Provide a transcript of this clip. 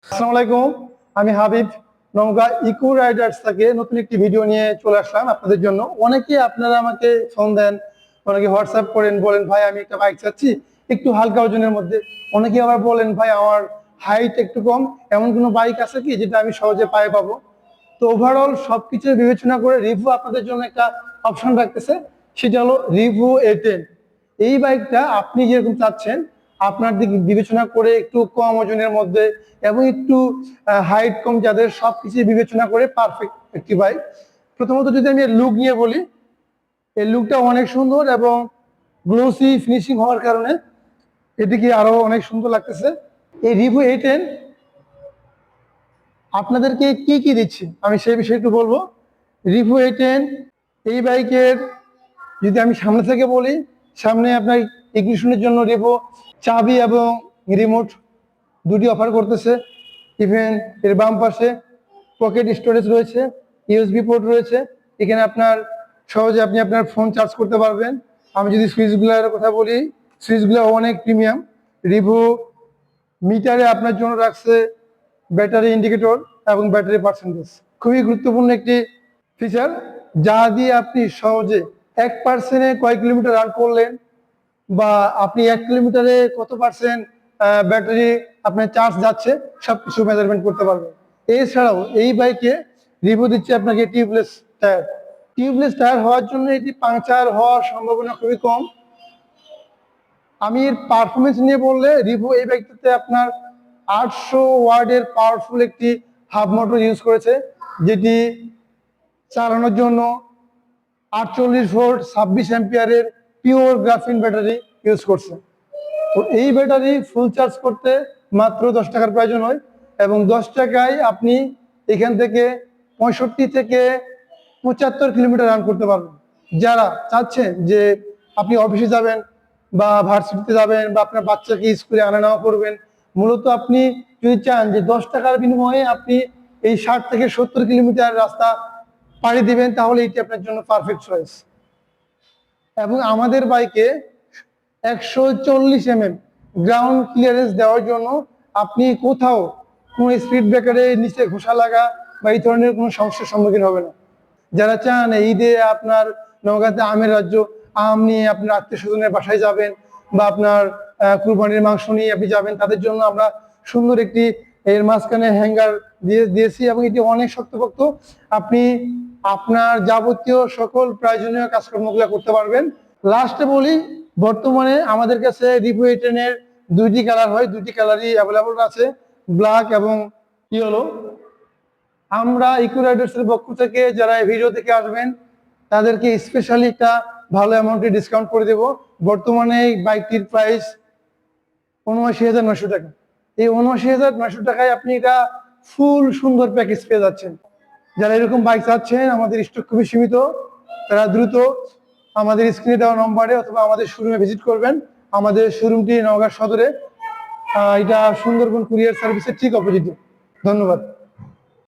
আসসালামু আলাইকুম, আমি হাবিব নওগাঁ ইকো রাইডার্স থেকে নতুন একটি ভিডিও নিয়ে চলে আসলাম আপনাদের জন্য। অনেকেই আপনারা আমাকে ফোন দেন, অনেকে হোয়াটসঅ্যাপ করেন, বলেন ভাই আমি একটা বাইক চাচ্ছি একটু হালকা ওজনের মধ্যে। অনেকে আবার বলেন ভাই আমার হাইট একটু কম, এমন কোনো বাইক আছে কি যেটা আমি সহজে পায়ে পাবো। তো ওভারঅল সবকিছু বিবেচনা করে রিভু আপনাদের জন্য একটা অপশন রাখতেছে, সেটা হলো রিভু A10। এই বাইকটা আপনি যেরকম চাচ্ছেন আপনার দিক বিবেচনা করে একটু কম ওজনের মধ্যে এবং একটু হাইট কম যাদের, সবকিছু বিবেচনা করে পারফেক্ট একটি বাইক। প্রথমত যদি আমি লুক নিয়ে বলি, এই লুকটা অনেক সুন্দর এবং গ্লোসি ফিনিশিং হওয়ার কারণে এটিকে আরো অনেক সুন্দর লাগতেছে। এই রিভু A10 আপনাদেরকে কি কি দিচ্ছি আমি সেই বিষয়ে একটু বলবো। রিভু A10 এই বাইকের যদি আমি সামনে থেকে বলি, সামনে আপনার ইগনিশনের জন্য রিভু চাবি এবং রিমোট দুটি অফার করতেছে। ইভেন এর বাম পাশে পকেট স্টোরেজ রয়েছে, ইউএসবি পোর্ট রয়েছে। এখানে আপনার সহজে আপনি আপনার ফোন চার্জ করতে পারবেন। আমি যদি সুইচগুলোর কথা বলি, সুইচগুলো অনেক প্রিমিয়াম। রিভু মিটারে আপনার জন্য রাখছে ব্যাটারি ইন্ডিকেটর এবং ব্যাটারি পার্সেন্টেজ, খুবই গুরুত্বপূর্ণ একটি ফিচার, যা দিয়ে আপনি সহজে 1% কয় কিলোমিটার রান করলেন বা আপনি 1 কিলোমিটারে কত পার্সেন্ট ব্যাটারি আপনার চার্জ যাচ্ছে সবকিছু মেজারমেন্ট করতে পারবেন। এছাড়াও এই বাইকে রিভু দিচ্ছে আপনাকে টিউবলেস টায়ার। টিউবলেস টায়ার হওয়ার জন্য এটি পাংচার হওয়ার সম্ভাবনা খুবই কম। আমি এর পারফরমেন্স নিয়ে বললে, রিভু এই বাইকটাতে আপনার 800 ওয়াটের পাওয়ারফুল একটি হাব মোটর ইউজ করেছে, যেটি চালানোর জন্য 48 ভোল্ট 26 অ্যাম্পিয়ারের পিওর গ্রাফিন ব্যাটারি ইউজ করছে। তো এই ব্যাটারি ফুল চার্জ করতে মাত্র 10 টাকার প্রয়োজন হয় এবং 10 টাকায় আপনি এখান থেকে 65 থেকে 75 কিলোমিটার রান করতে পারবেন। যারা চাচ্ছেন যে আপনি অফিসে যাবেন বা ভার্সিটিতে যাবেন বা আপনার বাচ্চাকে স্কুলে আনা নেওয়া করবেন, মূলত আপনি যদি চান যে 10 টাকার বিনিময়ে আপনি এই 60 থেকে 70 কিলোমিটার রাস্তা পাড়ি দিবেন, তাহলে এটি আপনার জন্য পারফেক্ট চয়েস। এবং আমাদের বাইকে 140 mm গ্রাউন্ড ক্লিয়ারেন্স দেওয়ার জন্য আপনি কোথাও কোনো স্পিড ব্রেকারে নিচে ঘষা লাগা বা এই ধরনের কোনো সমস্যার সম্মুখীন হবে না। যারা চান ঈদে আপনার নওগাঁতে আমের রাজ্য, আম নিয়ে আপনার আত্মীয় স্বজনের বাসায় যাবেন বা আপনার কুরবানির মাংস নিয়ে আপনি যাবেন, তাদের জন্য আমরা সুন্দর একটি এর মাঝখানে হ্যাঙ্গার দিয়েছি এবং এটি অনেক শক্তপোক্ত। আপনি আপনার যাবতীয় সকল প্রয়োজনীয় কাজকর্মগুলো করতে পারবেন। লাস্টে বলি, বর্তমানে আমাদের কাছে রিভু A10 এর দুইটি কালার হয়, দুইটি কালারই অ্যাভেলেবল আছে, ব্ল্যাক এবং ইয়েলো। আমরা ইকো রাইডার্স এর পক্ষ থেকে যারা এই ভিডিও থেকে আসবেন তাদেরকে স্পেশালি একটা ভালো অ্যামাউন্টে ডিসকাউন্ট করে দেব। বর্তমানে এই বাইকটির প্রাইস ৭৯,৯০০ টাকা। এই ৭৯,৯০০ টাকায় আপনি এটা ফুল সুন্দর প্যাকেজ পেয়ে যাচ্ছেন। যারা এরকম বাইক চাচ্ছেন, আমাদের স্টক খুবই সীমিত, তারা দ্রুত আমাদের স্ক্রিনে দেওয়া নম্বরে অথবা আমাদের শোরুমে ভিজিট করবেন। আমাদের শোরুমটি নওগাঁ সদরে, এটা সুন্দরবন কুরিয়ার সার্ভিসের ঠিক অপোজিটে। ধন্যবাদ।